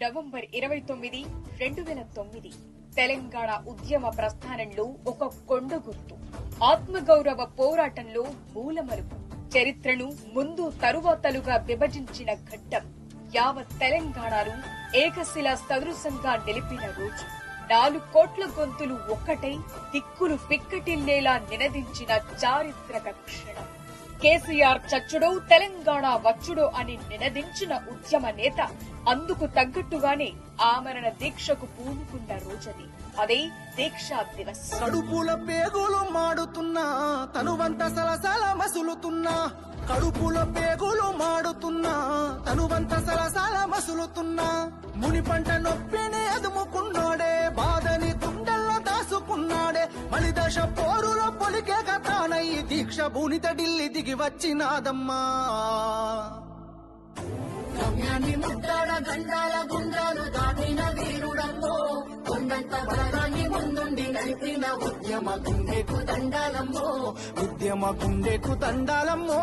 November 29, 2009 Telangana ఉద్యమ ప్రస్థానంలో ఒక కొండ గుర్తు, ఆత్మగౌరవ పోరాటంలో మూలమలుపు, చరిత్రను ముందు తరువాతలుగా విభజించిన ఘట్టం, యావత్ తెలంగాణను ఏకశిలా సదృశంగా నిలిపిన రోజు, 4 కోట్ల గొంతులు ఒక్కటై దిక్కులు పిక్కటిల్లేలా నినదించిన చారిత్రక క్షణం. కేసీఆర్ చచ్చుడో తెలంగాణ వచ్చుడో అని నినదించిన ఉద్యమ నేత అందుకు తగ్గట్టుగానే ఆమరణ దీక్షకు పూనుకున్న రోజది. అదే దీక్షా దివస్. కడుపుల పేగులు మాడుతున్నా, తనువంత సలసల మసులుతున్నా, కడుపుల పేగులు మాడుతున్నా, తనువంత సలసల మసులుతున్నా, ముని పంట నొప్పిని ఎదుముకున్నాడే, బాధని గుండెల్లో దాసుకున్నాడే, మలిదశ పోరుల పొలికే కథానై దీక్ష భూనిత ఢిల్లీ దిగి వచ్చినాదమ్మా. గమ్యాన్ని ముద్దాడ గండాల గుండాలు దాటిన వీరుడమ్మో, కొండంత బలగాన్ని ముందుండి నడిపిన ఉద్యమ గుండెకు దండాలమ్మో, ఉద్యమ గుండెకు దండాలమ్మో.